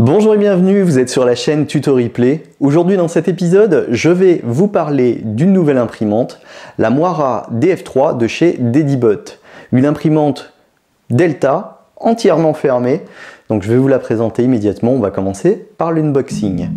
Bonjour et bienvenue, vous êtes sur la chaîne Tuto Replay. Aujourd'hui dans cet épisode, je vais vous parler d'une nouvelle imprimante, la Moira DF3 de chez Dedibot. Une imprimante Delta, entièrement fermée. Donc je vais vous la présenter immédiatement, on va commencer par l'unboxing.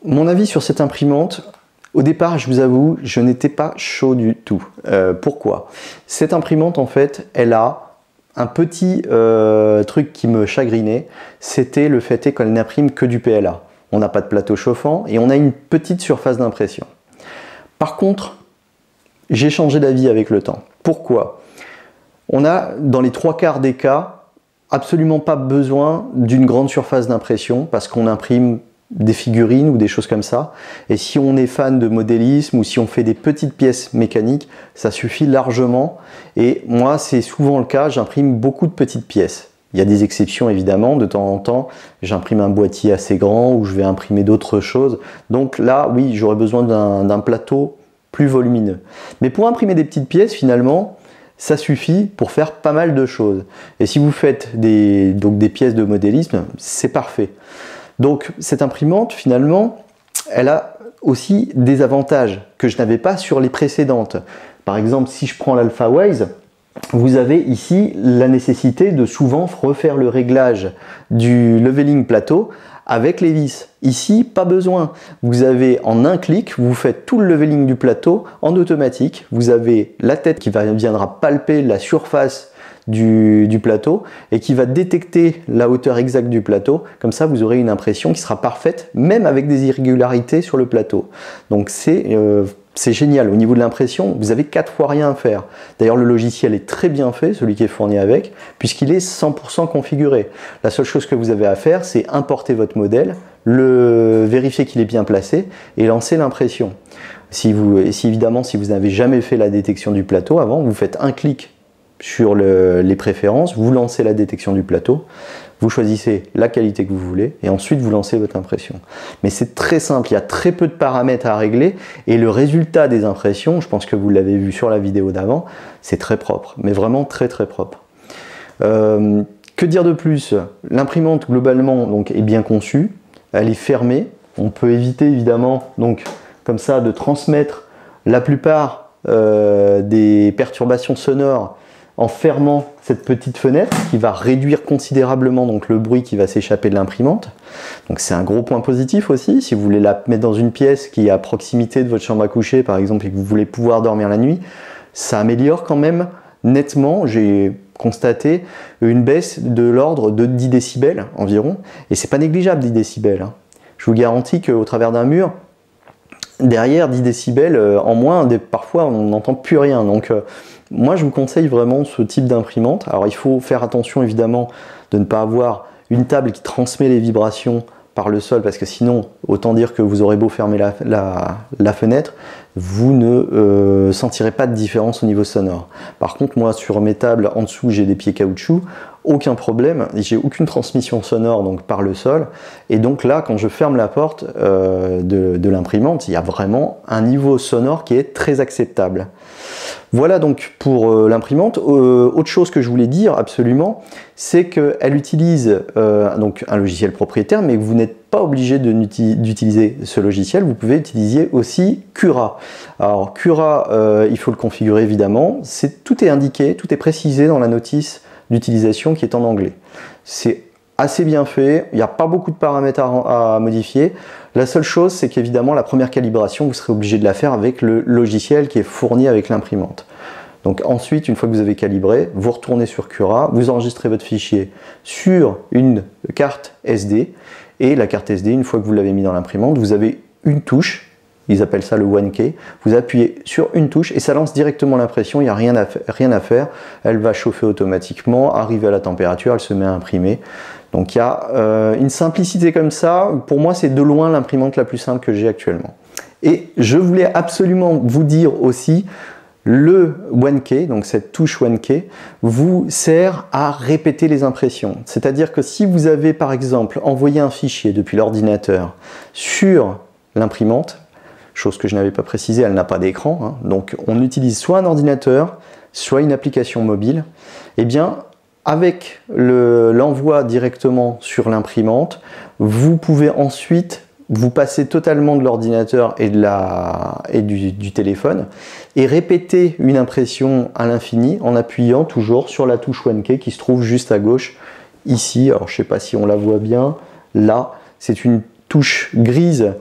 Mon avis sur cette imprimante, au départ, je vous avoue, je n'étais pas chaud du tout. Pourquoi? Cette imprimante, en fait, elle a un petit truc qui me chagrinait, c'était le fait qu'elle n'imprime que du PLA. On n'a pas de plateau chauffant et on a une petite surface d'impression. Par contre, j'ai changé d'avis avec le temps. Pourquoi? On a, dans les 3/4 des cas, absolument pas besoin d'une grande surface d'impression parce qu'on imprime des figurines ou des choses comme ça, et si on est fan de modélisme ou si on fait des petites pièces mécaniques, ça suffit largement. Et moi, c'est souvent le cas, j'imprime beaucoup de petites pièces. Il y a des exceptions évidemment, de temps en temps j'imprime un boîtier assez grand ou je vais imprimer d'autres choses, donc là oui, j'aurais besoin d'un plateau plus volumineux. Mais pour imprimer des petites pièces, finalement, ça suffit pour faire pas mal de choses. Et si vous faites donc des pièces de modélisme, c'est parfait. Donc cette imprimante, finalement, elle a aussi des avantages que je n'avais pas sur les précédentes. Par exemple, si je prends l'AlphaWise, vous avez ici la nécessité de souvent refaire le réglage du leveling plateau avec les vis. Ici, pas besoin. Vous avez en un clic, vous faites tout le leveling du plateau en automatique. Vous avez la tête qui viendra palper la surface du plateau et qui va détecter la hauteur exacte du plateau. Comme ça, vous aurez une impression qui sera parfaite, même avec des irrégularités sur le plateau. Donc c'est génial. Au niveau de l'impression, vous avez 4 fois rien à faire. D'ailleurs, le logiciel est très bien fait, celui qui est fourni avec, puisqu'il est 100% configuré. La seule chose que vous avez à faire, c'est importer votre modèle, vérifier qu'il est bien placé et lancer l'impression. Évidemment, si vous n'avez jamais fait la détection du plateau avant, vous faites un clic sur les préférences, vous lancez la détection du plateau, vous choisissez la qualité que vous voulez et ensuite vous lancez votre impression. Mais c'est très simple, il y a très peu de paramètres à régler et le résultat des impressions, je pense que vous l'avez vu sur la vidéo d'avant, c'est très propre, mais vraiment très très propre. Que dire de plus? L'imprimante globalement donc, est bien conçue, elle est fermée, on peut éviter évidemment donc comme ça de transmettre la plupart des perturbations sonores en fermant cette petite fenêtre qui va réduire considérablement donc, le bruit qui va s'échapper de l'imprimante. Donc c'est un gros point positif aussi, si vous voulez la mettre dans une pièce qui est à proximité de votre chambre à coucher par exemple et que vous voulez pouvoir dormir la nuit, ça améliore quand même nettement, j'ai constaté une baisse de l'ordre de 10 décibels environ, et c'est pas négligeable 10 décibels. Hein. Je vous garantis qu'au travers d'un mur, derrière 10 décibels en moins, parfois on n'entend plus rien. Donc moi je vous conseille vraiment ce type d'imprimante. Alors il faut faire attention évidemment de ne pas avoir une table qui transmet les vibrations par le sol, parce que sinon autant dire que vous aurez beau fermer la fenêtre, vous ne sentirez pas de différence au niveau sonore. Par contre moi sur mes tables en dessous j'ai des pieds caoutchouc, aucun problème, j'ai aucune transmission sonore donc par le sol, et donc là quand je ferme la porte de l'imprimante, il y a vraiment un niveau sonore qui est très acceptable. Voilà donc pour l'imprimante. Autre chose que je voulais dire absolument, c'est qu'elle utilise donc un logiciel propriétaire, mais vous n'êtes pas obligé d'utiliser ce logiciel, vous pouvez utiliser aussi Cura. Alors Cura, il faut le configurer évidemment, tout est indiqué, tout est précisé dans la notice d'utilisation qui est en anglais. C'est assez bien fait, il n'y a pas beaucoup de paramètres à modifier. La seule chose, c'est qu'évidemment la première calibration, vous serez obligé de la faire avec le logiciel qui est fourni avec l'imprimante. Donc ensuite, une fois que vous avez calibré, vous retournez sur Cura, vous enregistrez votre fichier sur une carte SD, et la carte SD, une fois que vous l'avez mis dans l'imprimante, vous avez une touche, ils appellent ça le 1K, vous appuyez sur une touche et ça lance directement l'impression, il n'y a rien à faire, elle va chauffer automatiquement, arriver à la température, elle se met à imprimer. Donc il y a une simplicité comme ça, pour moi c'est de loin l'imprimante la plus simple que j'ai actuellement. Et je voulais absolument vous dire aussi, le 1K, donc cette touche 1K, vous sert à répéter les impressions. C'est-à-dire que si vous avez par exemple envoyé un fichier depuis l'ordinateur sur l'imprimante, chose que je n'avais pas précisé, elle n'a pas d'écran, hein, donc on utilise soit un ordinateur, soit une application mobile, et bien avec l'envoi directement sur l'imprimante, vous pouvez ensuite vous passer totalement de l'ordinateur et, du téléphone et répéter une impression à l'infini en appuyant toujours sur la touche 1K qui se trouve juste à gauche ici. Alors je ne sais pas si on la voit bien, là c'est une touche grise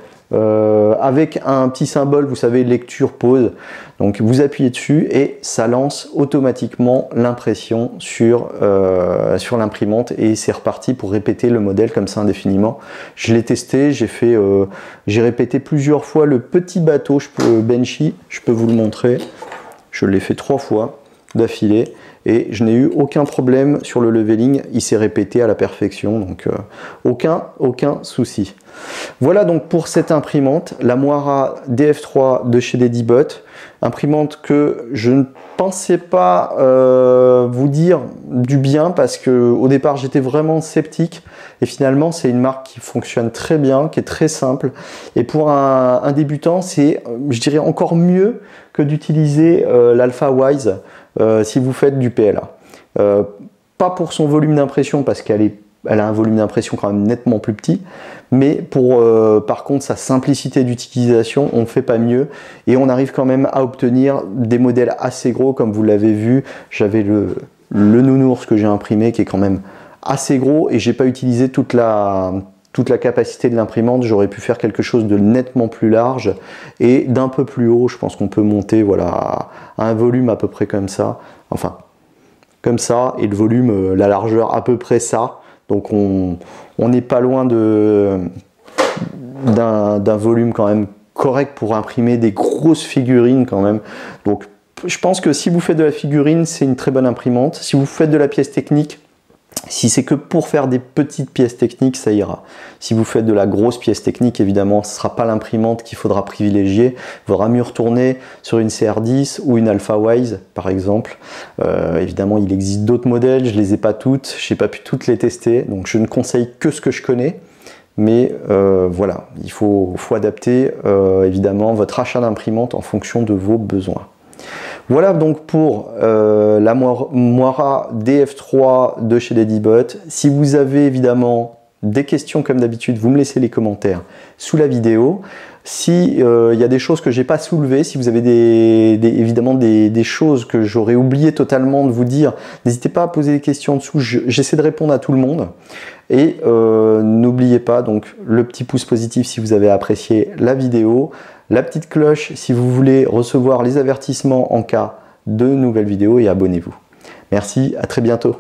avec un petit symbole, vous savez, lecture pause. Donc vous appuyez dessus et ça lance automatiquement l'impression sur l'imprimante et c'est reparti pour répéter le modèle comme ça indéfiniment. Je l'ai testé, j'ai répété plusieurs fois le petit bateau Benchy, je peux vous le montrer. Je l'ai fait 3 fois d'affilée et je n'ai eu aucun problème sur le leveling, il s'est répété à la perfection, donc aucun souci. Voilà donc pour cette imprimante, la Moira DF3 de chez Dedibot, imprimante que je ne pensais pas vous dire du bien parce que au départ j'étais vraiment sceptique et finalement c'est une marque qui fonctionne très bien, qui est très simple et pour un débutant c'est, je dirais, encore mieux que d'utiliser l'AlphaWise si vous faites du PLA. Pas pour son volume d'impression, parce qu'elle a un volume d'impression quand même nettement plus petit, mais pour par contre sa simplicité d'utilisation, on ne fait pas mieux et on arrive quand même à obtenir des modèles assez gros. Comme vous l'avez vu, j'avais le nounours que j'ai imprimé qui est quand même assez gros et j'ai pas utilisé toute la capacité de l'imprimante. J'aurais pu faire quelque chose de nettement plus large et d'un peu plus haut. Je pense qu'on peut monter voilà, à un volume à peu près comme ça, enfin comme ça, et le volume, la largeur à peu près ça. Donc on n'est pas loin d'un volume quand même correct pour imprimer des grosses figurines quand même. Donc je pense que si vous faites de la figurine, c'est une très bonne imprimante. Si vous faites de la pièce technique, si c'est que pour faire des petites pièces techniques, ça ira. Si vous faites de la grosse pièce technique, évidemment, ce ne sera pas l'imprimante qu'il faudra privilégier. Il faudra mieux retourner sur une CR10 ou une AlphaWise, par exemple. Évidemment, il existe d'autres modèles, je ne les ai pas toutes, je n'ai pas pu toutes les tester, donc je ne conseille que ce que je connais. Mais voilà, il faut adapter évidemment votre achat d'imprimante en fonction de vos besoins. Voilà donc pour la Moira DF3 de chez Ladybot. Si vous avez évidemment des questions comme d'habitude, vous me laissez les commentaires sous la vidéo. Si y a des choses que j'ai pas soulevées, si vous avez évidemment des choses que j'aurais oublié totalement de vous dire, n'hésitez pas à poser des questions en dessous, j'essaie de répondre à tout le monde. Et n'oubliez pas donc le petit pouce positif si vous avez apprécié la vidéo, la petite cloche si vous voulez recevoir les avertissements en cas de nouvelles vidéos et abonnez-vous. Merci, à très bientôt.